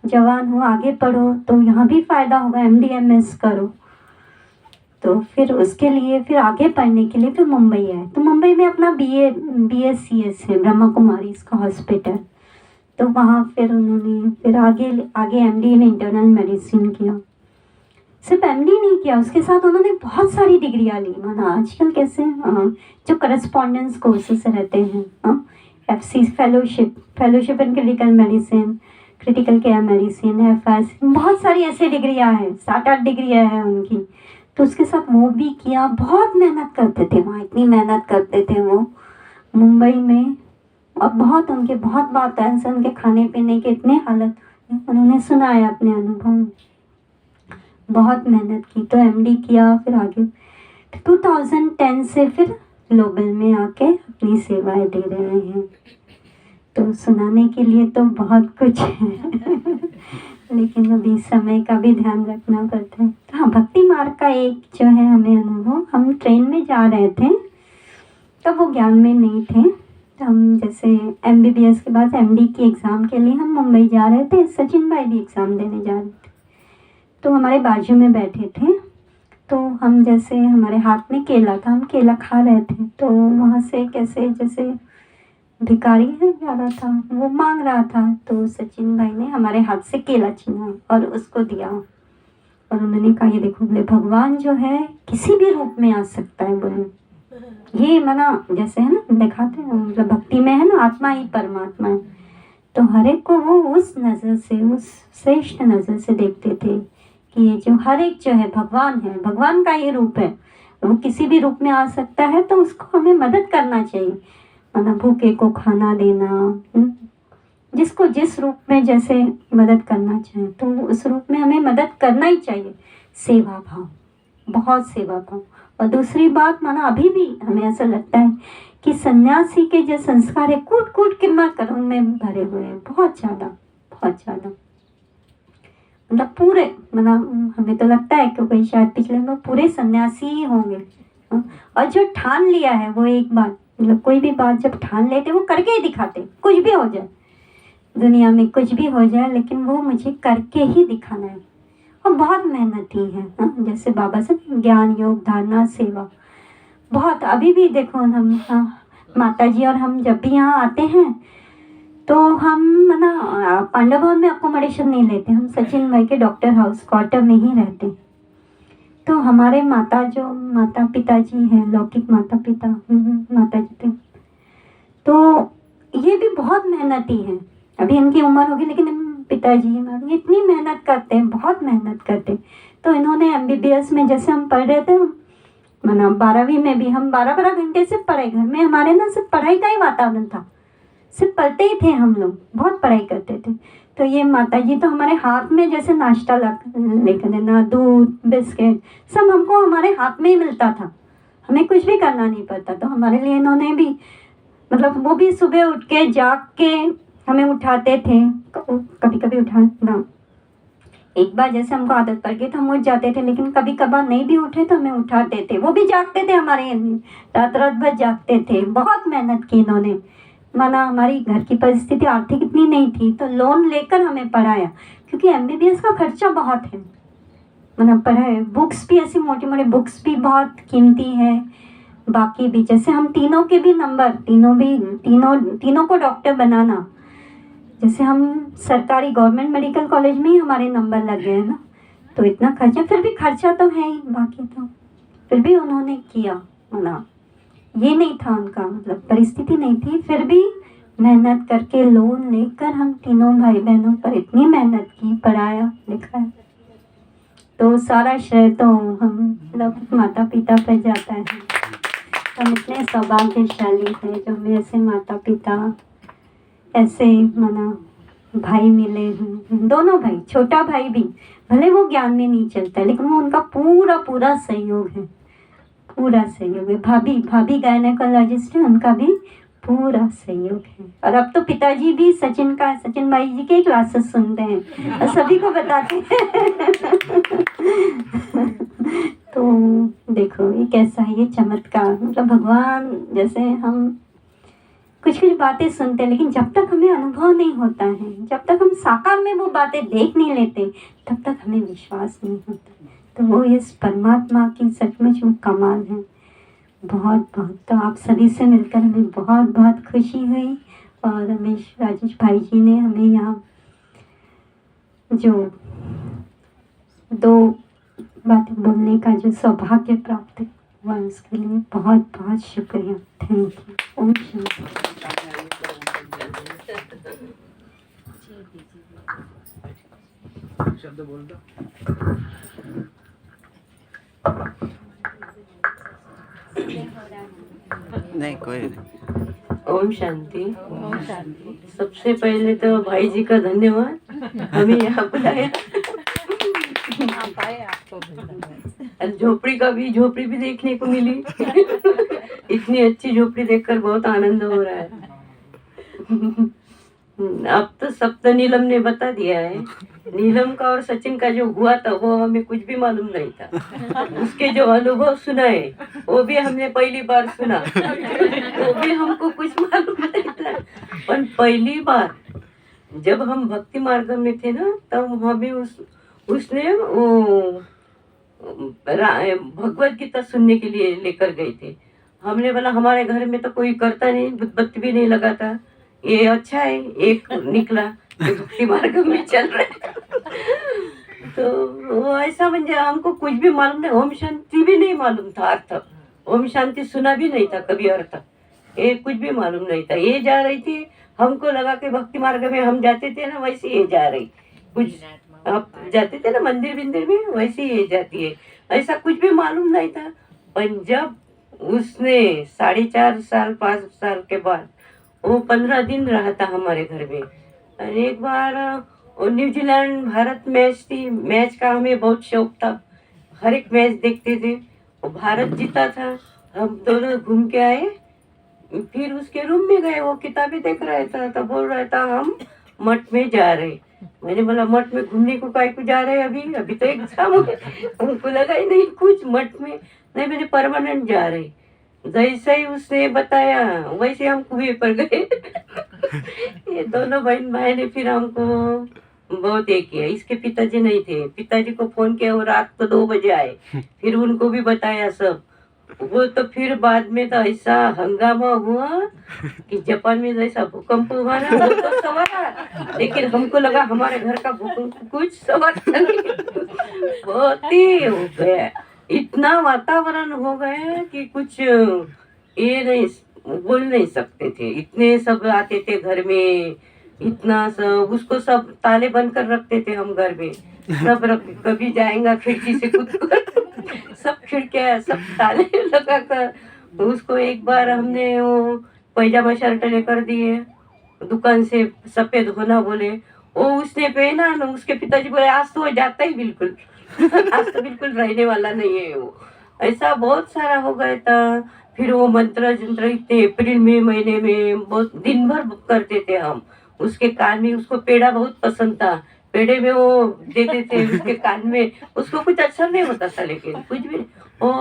जवान हो, आगे पढ़ो तो यहाँ भी फायदा होगा, MD-MS करो। तो फिर उसके लिए, फिर आगे पढ़ने के लिए फिर मुंबई आए। तो मुंबई में अपना BScs है, ब्रह्मा कुमारी इसका हॉस्पिटल। तो वहाँ फिर उन्होंने फिर आगे MD इन इंटरनल मेडिसिन किया। सिर्फ MD नहीं किया, उसके साथ उन्होंने बहुत सारी डिग्रियाँ ली। माना आजकल कैसे जो करस्पॉन्डेंस कोर्सेस रहते हैं, FC fellowship in critical medicine, critical care medicine, FS, बहुत सारी ऐसी डिग्रियाँ हैं, 7-8 डिग्रियाँ हैं उनकी। तो उसके साथ वो भी किया। बहुत मेहनत करते थे वहाँ, इतनी मेहनत करते थे वो मुंबई में। और बहुत उनके बहुत बात है, उनके खाने पीने के इतने हालत, उन्होंने सुनाया अपने अनुभव। बहुत मेहनत की तो MD किया। फिर आगे 2010 से फिर ग्लोबल में आके अपनी सेवाएं दे रहे हैं। तो सुनाने के लिए तो बहुत कुछ है। लेकिन अभी समय का भी ध्यान रखना पड़ता है। तो हाँ, भक्ति मार्ग का एक जो है हमें अनुभव, हम ट्रेन में जा रहे थे, तब वो ज्ञान में नहीं थे। हम जैसे MBBS के बाद MD की एग्ज़ाम के लिए हम मुंबई जा रहे थे, सचिन भाई भी एग्ज़ाम देने जा रहे थे। तो हमारे बाजू में बैठे थे। तो हम जैसे, हमारे हाथ में केला था, हम केला खा रहे थे। तो वहाँ से कैसे, जैसे भिखारी है जा रहा था, वो मांग रहा था। तो सचिन भाई ने हमारे हाथ से केला छीना और उसको दिया। और उन्होंने कहा, ये देखो, बोले भगवान जो है किसी भी रूप में आ सकता है। बोले ये मना जैसे है ना, दिखाते हैं मतलब भक्ति में है ना, आत्मा ही परमात्मा है। तो हर एक को वो उस नज़र से, उस श्रेष्ठ नज़र से देखते थे कि ये जो हर एक जो है भगवान है, भगवान का ही रूप है, वो किसी भी रूप में आ सकता है। तो उसको हमें मदद करना चाहिए, मतलब भूखे को खाना देना, जिसको जिस रूप में जैसे मदद करना चाहिए तो उस रूप में हमें मदद करना ही चाहिए। सेवा भाव, बहुत सेवा भाव। और दूसरी बात, माना अभी भी हमें ऐसा लगता है कि सन्यासी के जो संस्कार है, कूट कूट के मर उनमें भरे हुए हैं, बहुत ज़्यादा, बहुत ज़्यादा। मतलब पूरे, मतलब हमें तो लगता है कि कोई शायद पिछले में पूरे सन्यासी ही होंगे। और जो ठान लिया है वो एक बात, मतलब कोई भी बात जब ठान लेते वो करके ही दिखाते, कुछ भी हो जाए दुनिया में, कुछ भी हो जाए, लेकिन वो मुझे करके ही दिखाना है। और बहुत मेहनती है, जैसे बाबा से ज्ञान, योग, धारणा, सेवा, बहुत। अभी भी देखो हम माता जी और हम जब भी यहाँ आते हैं तो हम ना था। पांडव भवन में अकोमोडेशन नहीं लेते, हम सचिन भाई के डॉक्टर हाउस क्वार्टर में ही रहते। तो हमारे माता पिताजी हैं, लौकिक माता पिता माता जी थे, तो ये भी बहुत मेहनती हैं। अभी इनकी उम्र होगी लेकिन पिताजी हमारे इतनी मेहनत करते हैं, बहुत मेहनत करते हैं। तो इन्होंने MBBS में जैसे हम पढ़ रहे थे, माना 12वीं में भी हम 12-12 घंटे से पढ़ाई, घर में हमारे ना सिर्फ पढ़ाई का ही वातावरण था, सिर्फ पढ़ते ही थे हम लोग, बहुत पढ़ाई करते थे। तो ये माता जी तो हमारे हाथ में जैसे नाश्ता लेकर देना, दूध बिस्किट सब हमको हमारे हाथ में ही मिलता था, हमें कुछ भी करना नहीं पड़ता। तो हमारे लिए इन्होंने भी मतलब वो भी सुबह उठ के जाग के हमें उठाते थे, कभी कभी उठाना, एक बार जैसे हमको आदत पड़ गई तो हम उठ जाते थे, लेकिन कभी कभार नहीं भी उठे तो हमें उठाते थे। वो भी जागते थे हमारे, रात रात भर जागते थे। बहुत मेहनत की इन्होंने, माना हमारी घर की परिस्थिति आर्थिक इतनी नहीं थी तो लोन लेकर हमें पढ़ाया, क्योंकि MBBS का खर्चा बहुत है। माना पढ़ाए, बुक्स भी ऐसी मोटी मोटी बुक्स भी बहुत कीमती है। बाकी भी जैसे हम तीनों के भी नंबर, तीनों को डॉक्टर बनाना, जैसे हम सरकारी गवर्नमेंट मेडिकल कॉलेज में ही हमारे नंबर लग गए ना, तो इतना खर्चा, फिर भी खर्चा तो है ही, बाकी तो फिर भी उन्होंने किया। माना ये नहीं था उनका, मतलब परिस्थिति नहीं थी, फिर भी मेहनत करके लोन लेकर हम तीनों भाई बहनों पर इतनी मेहनत की, पढ़ाया लिखाया। तो सारा श्रेय तो हम लोग माता पिता पर जाता है। हम इतने सौभाग्यशाली हैं जो हमें ऐसे माता पिता, ऐसे माना भाई मिले हैं। दोनों भाई, छोटा भाई भी भले वो ज्ञान में नहीं चलता लेकिन वो उनका पूरा सहयोग है, पूरा सहयोग है। भाभी गायनेकोलॉजिस्ट है, उनका भी पूरा सहयोग है। और अब तो पिताजी भी सचिन भाई जी के क्लासेस सुनते हैं और सभी को बताते हैं। तो देखो ये कैसा है, ये चमत्कार, मतलब भगवान, जैसे हम कुछ बातें सुनते हैं लेकिन जब तक हमें अनुभव नहीं होता है, जब तक हम साकार में वो बातें देख नहीं लेते, तब तक हमें विश्वास नहीं होता। तो वो इस परमात्मा की सचमुच में कमाल है, बहुत। तो आप सभी से मिलकर हमें बहुत खुशी हुई। और रमेश राजेश भाई जी ने हमें यहाँ जो 2 बातें बोलने का जो सौभाग्य प्राप्त हुआ, उसके लिए बहुत शुक्रिया। Thank you. ओम शांति। शब्द बोल दो। नहीं, कोई नहीं। ओम शांति। सबसे पहले तो भाई जी का धन्यवाद, हमें यहाँ बुलाया। झोपड़ी भी देखने को मिली। इतनी अच्छी झोपड़ी देखकर बहुत आनंद हो रहा है। अब तो सब तो नीलम ने बता दिया है। नीलम का और सचिन का जो हुआ था वो हमें कुछ भी मालूम नहीं था। उसके जो अनुभव सुनाए वो भी हमने पहली बार सुना, वो भी हमको कुछ मालूम नहीं था। पर पहली बार जब हम भक्ति मार्ग में थे ना, तब हमें उसने भगवत गीता सुनने के लिए लेकर गए थे। हमने बोला हमारे घर में तो कोई करता नहीं, बत्ती भी नहीं लगाता, ये अच्छा है, एक निकला भक्ति मार्ग में चल रहा है। तो वो ऐसा म्हणजे हमको कुछ भी मालूम नहीं, ओम शांति भी नहीं मालूम था अर्थ, ओम शांति सुना भी नहीं था कभी अर्थ, ये कुछ भी मालूम नहीं था। ये जा रही थी, हमको लगा कि भक्ति मार्ग में हम जाते थे ना वैसे ये जा रही, कुछ आप जाते थे ना मंदिर बिंदिर में, वैसे ये जाती है, ऐसा कुछ भी मालूम नहीं था। पर जब उसने 4.5 साल 5 साल के बाद वो 15 दिन रहा था हमारे घर में। और एक बार न्यूजीलैंड भारत मैच थी, मैच का हमें बहुत शौक था, हर एक मैच देखते थे। वो भारत जीता था, हम दोनों घूम के आए, फिर उसके रूम में गए, वो किताबें देख रहा था, तो बोल रहा था हम मठ में जा रहे। मैंने बोला मठ में घूमने को काय को जा रहे हैं, अभी तो एग्जाम हो गया। उनको लगा ही नहीं कुछ मठ में, नहीं मैंने परमानेंट जा रही। जैसे ही उसने बताया वैसे हम कुएं पर गए। ये दोनों बहन भाई ने फिर हमको बहुत ये किया। इसके पिताजी नहीं थे, पिताजी को फोन किया, वो रात को 2 बजे आए, फिर उनको भी बताया सब। वो तो फिर बाद में तो ऐसा हंगामा हुआ कि जापान में जैसा भूकंप हुआ ना, वो तो सवारा, लेकिन हमको लगा हमारे घर का भूकंप कुछ सवार नहीं। बहुत ही हो गया, इतना वातावरण हो गया कि कुछ ये नहीं बोल नहीं सकते थे। इतने सब आते थे घर में, इतना सब, उसको सब ताले बंद कर रखते थे हम घर में, सब कभी जाएगा खिड़की से कूद कर, सब खिड़कियां सब ताले लगा कर। तो उसको एक बार हमने वो पैजामा शर्ट लेकर दिए दुकान से, सफेद होना बोले, वो उसने पहना ना, उसके पिताजी बोले आज तो वो जाता ही बिल्कुल, आज तो बिल्कुल रहने वाला नहीं है वो। ऐसा बहुत सारा हो गया था। फिर वो मंत्र जंत्र इतने अप्रैल में महीने में बहुत दिन भर करते थे हम। उसके कान में, उसको पेड़ा बहुत पसंद था, पेड़े में वो देते थे उसके कान में। उसको कुछ अच्छा नहीं होता था, लेकिन कुछ भी वो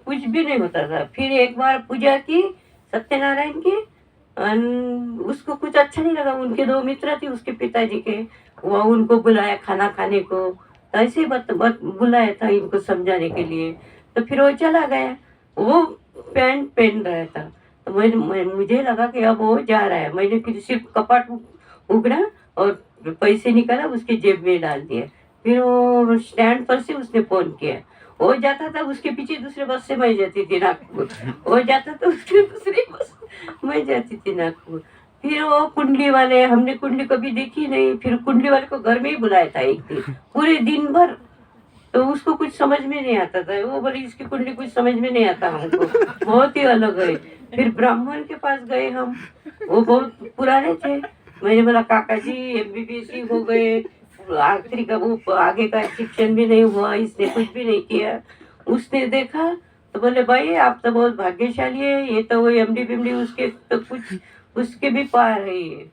कुछ भी नहीं होता था। फिर एक बार पूजा की सत्यनारायण की, उसको कुछ अच्छा नहीं लगा। उनके दो मित्र थे उसके पिताजी के, वो उनको बुलाया खाना खाने को, तो ऐसे ही बुलाया था इनको समझाने के लिए। तो फिर वो चला गया, वो पैंट पहन रहा था, तो मुझे लगा कि अब वो जा रहा है। मैंने फिर सिर्फ कपाट उगड़ा और पैसे निकाला, उसके जेब में डाल दिया। फिर वो स्टैंड पर से उसने फोन किया, वो जाता था उसके पीछे दूसरे बस से मैं जाती थी नागपुर, वो जाता था उसके दूसरी बस मैं जाती थी नागपुर। फिर वो कुंडली वाले, हमने कुंडली कभी देखी नहीं, फिर कुंडली वाले को घर में ही बुलाया था एक दिन, पूरे दिन भर। तो उसको कुछ समझ में नहीं आता था, वो बोली इसकी कुंडली कुछ समझ में नहीं आता हमको, बहुत ही अलग है। फिर ब्राह्मण के पास गए हम, वो बहुत पुराने थे। मैंने बोला काका जी एमबीबीएस हो गए, आखिरी का वो आगे का शिक्षण भी नहीं हुआ, इसने कुछ भी नहीं किया। उसने देखा तो बोले भाई आप तो बहुत भाग्यशाली है, ये तो वो एमडी बिमडी उसके तो कुछ उसके भी पार है ये,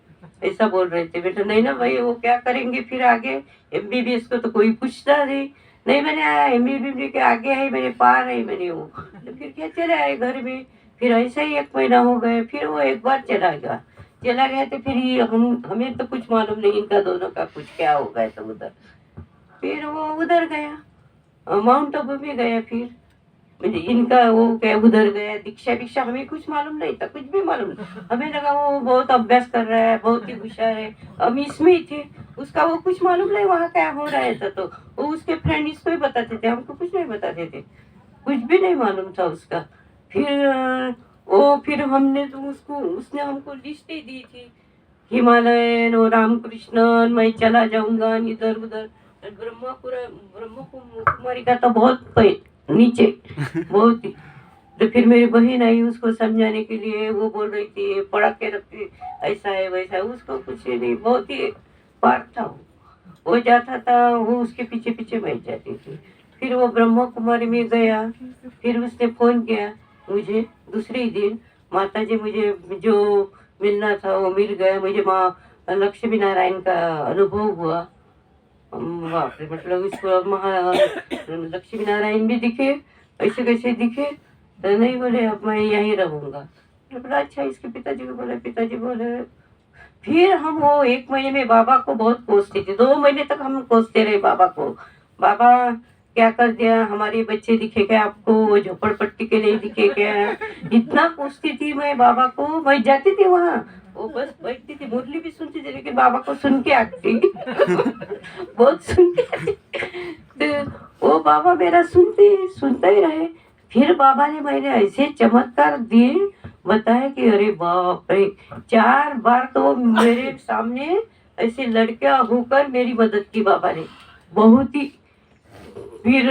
ऐसा बोल रहे थे। बेटा नहीं ना भाई, वो क्या करेंगे फिर आगे, एमबीबीएस को तो कोई पूछता नहीं। नहीं मैंने आया एमबीबीएस के आगे है, मैंने पार है मैंने वो। तो फिर क्या चले आए घर में। फिर ऐसा ही एक महीना हो गए, फिर वो एक बार चला गया तो फिर ये हमें तो कुछ मालूम नहीं इनका दोनों का कुछ क्या हो गया। तो उधर फिर वो उधर गया, माउंट आबू में गया। फिर म्हणजे इनका वो क्या उधर गया, दीक्षा दीक्षा हमें कुछ मालूम नहीं था, कुछ भी मालूम नहीं। हमें लगा वो बहुत अभ्यास कर रहा है, बहुत ही होशियार है, हम इसमें ही थे। उसका वो कुछ मालूम नहीं वहाँ क्या हो रहा है। तो वो उसके फ्रेंड इसको ही बताते थे, हमको कुछ नहीं बताते थे, कुछ भी नहीं मालूम था उसका। फिर फिर हमने तो उसको, उसने हमको लिस्ट ही दी थी, हिमालयन और रामकृष्णन, मैं चला जाऊंगा इधर उधर। ब्रह्म कुमारी का तो बहुत नीचे बहुत ही। तो फिर मेरी बहन आई उसको समझाने के लिए, वो बोल रही थी पढ़ा के रखती, ऐसा है वैसा है, उसको कुछ नहीं, बहुत ही पार था वो जाता था, वो उसके पीछे पीछे बैठ जाती थी। फिर वो ब्रह्म कुमारी में गया, फिर उसने फोन किया मुझे दूसरे ही दिन, माता जी मुझे जो मिलना था वो मिल गया, मुझे माँ लक्ष्मी नारायण का अनुभव हुआ। बाप रे, मतलब इसको लक्ष्मी नारायण भी दिखे, ऐसे कैसे दिखे। तो नहीं बोले अब मैं यहीं रहूंगा। बोला अच्छा, इसके पिताजी को बोले, पिताजी बोले। फिर हम वो एक महीने में बाबा को बहुत कोसते थे, 2 महीने तक हम कोसते रहे बाबा को, बाबा क्या कर दिया, हमारे बच्चे दिखे क्या आपको, वो झोपड़पट्टी के नहीं दिखे क्या। इतना कोसती थी मैं बाबा को, मैं जाती थी वहाँ, वो बस बैठती थी, मुरली भी सुनती थी, लेकिन बाबा को सुन के आती बहुत सुनती थी। तो वो बाबा मेरा सुनता ही रहे। फिर बाबा ने मैंने ऐसे चमत्कार दिए, बताया कि अरे बाप रे, 4 बार तो मेरे सामने ऐसे लड़कियां होकर मेरी मदद की बाबा ने, बहुत ही। फिर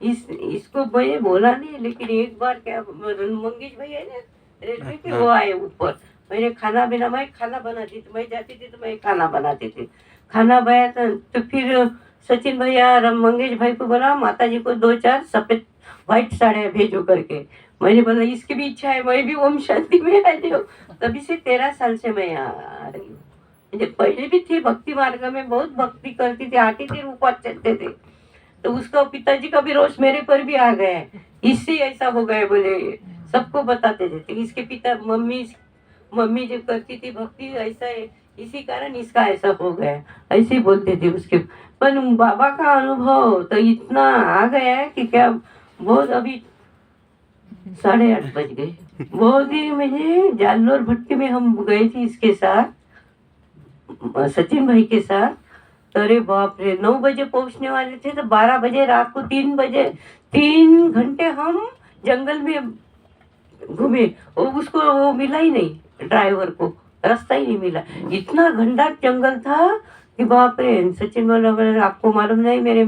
इसको मैंने बोला नहीं, लेकिन एक बार क्या, मंगेश भाई है ना रेलवे के, वो आए ऊपर, मैंने खाना बिना, मैं खाना बनाती थी, मैं जाती थी तो मैं खाना बनाती थी, खाना बनाया। तो फिर सचिन भैया मंगेश भाई को बोला माता जी को 2-4 सफेद व्हाइट साड़ियाँ भेजो करके। मैंने बोला इसकी भी इच्छा है, मैं भी ओम शांति में आ जाऊँ। तभी से 13 साल से मैं आ रही हूँ। मुझे पहले भी थी भक्ति मार्ग में, बहुत भक्ति करती थी, आती थी, उपवास चलते थे। तो उसका पिताजी का भी रोष मेरे पर भी आ गया है, इससे ऐसा हो गया बोले, सबको बताते थे। तो इसके पिता मम्मी जो करती थी भक्ति, ऐसा है, इसी कारण इसका ऐसा हो गया, ऐसे ही बोलते थे उसके। पर बाबा का अनुभव तो इतना आ गया है कि क्या बहुत। अभी 8:30 बज गए। बहुत ही मुझे जालौर भट्टी में हम गए थे इसके साथ, सचिन भाई के साथ। अरे बाप रे, 9 बजे पहुंचने वाले थे तो 12 बजे रात को 3 बजे 3 घंटे हम जंगल में घूमे। और उसको वो मिला ही नहीं, ड्राइवर को रास्ता ही नहीं मिला। इतना घंटा जंगल था कि बाप रे। सचिन बोला आपको मालूम नहीं, मेरे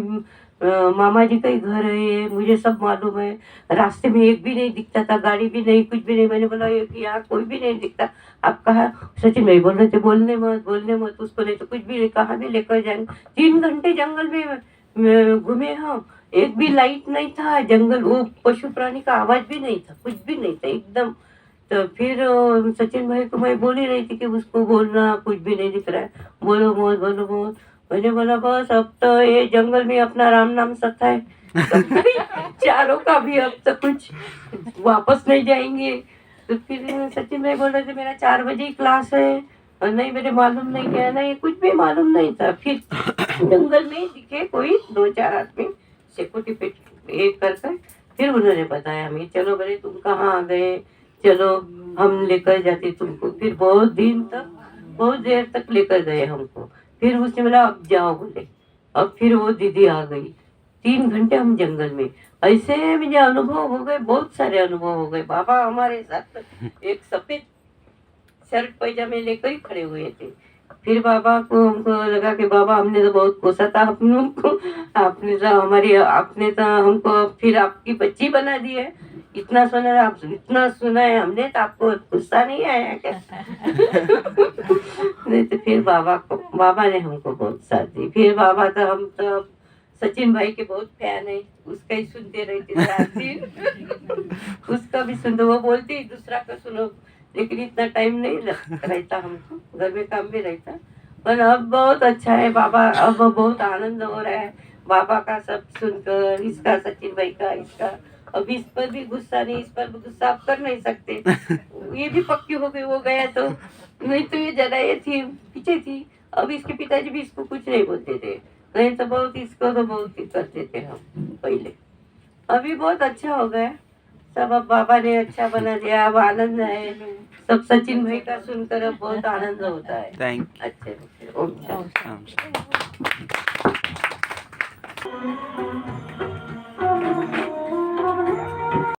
मामा जी का ही घर है ये, मुझे सब मालूम है। रास्ते में एक भी नहीं दिखता था, गाड़ी भी नहीं, कुछ भी नहीं। मैंने बोला ये कि यहाँ कोई भी नहीं दिखता, आप कहा? सचिन भाई बोल रहे थे बोलने मत उसको, नहीं तो कुछ भी नहीं, कहाँ भी लेकर जाएंगे। 3 घंटे जंगल में घूमे हम, एक भी लाइट नहीं था जंगल, वो पशु प्राणी का आवाज भी नहीं था, कुछ भी नहीं था एकदम। तो फिर सचिन भाई को मैं बोल ही रही थी कि उसको बोलना, कुछ भी नहीं दिख रहा है, बोलो मत बोलो मत। मैंने बोला बस अब तो ये जंगल में अपना राम नाम सत्ता है, चारों का भी अब तो कुछ वापस नहीं जाएंगे। तो फिर सचिन भाई बोल रहे थे मेरा 4 बजे क्लास है, और नहीं मेरे मालूम नहीं क्या, नहीं कुछ भी मालूम नहीं था। फिर जंगल में दिखे कोई 2-4 आदमी सिक्योरिटी पे एक कर फिर उन्होंने बताया हमें, चलो बोले तुम कहाँ आ गए, चलो हम लेकर जाते तुमको। फिर बहुत दिन तक, बहुत देर तक लेकर गए हमको। फिर उसने बोला अब जाओ बोले। अब फिर वो दीदी आ गई। 3 घंटे हम जंगल में, ऐसे मुझे अनुभव हो गए, बहुत सारे अनुभव हो गए। बाबा हमारे साथ एक सफेद शर्ट पैजामे लेकर ही खड़े हुए थे। फिर बाबा को हमको लगा कि बाबा हमने तो बहुत कोसा था आप लोगों को, आपने तो हमको फिर आपकी बच्ची बना दी है। इतना सुना है हमने, तो आपको गुस्सा नहीं आया क्या? नहीं तो फिर बाबा ने हमको बहुत साथ दी। फिर बाबा तो हम तो सचिन भाई के बहुत फैन है, उसका ही सुनते रहते थे रात दिन। उसका भी सुनते, वो बोलती दूसरा का सुनो, लेकिन इतना टाइम नहीं रहता हमको, घर में काम भी रहता। पर अब बहुत अच्छा है बाबा, अब बहुत आनंद हो रहा है बाबा का सब सुनकर, इसका सचिन भाई का, इसका। अब इस पर भी गुस्सा नहीं, इस पर भी गुस्सा आप कर नहीं सकते। ये भी पक्की हो गई, वो गया तो, नहीं तो ये ज्यादा ये थी पीछे थी। अब इसके पिताजी भी इसको कुछ नहीं बोलते थे, नहीं तो बहुत इसको तो बहुत ही करते थे हम पहले। अभी बहुत अच्छा हो गया सब, अब बाबा ने अच्छा बना दिया, अब आनंद है सब। सचिन भाई का सुनकर अब बहुत आनंद होता है। थैंक अच्छे ओम शांति। यू।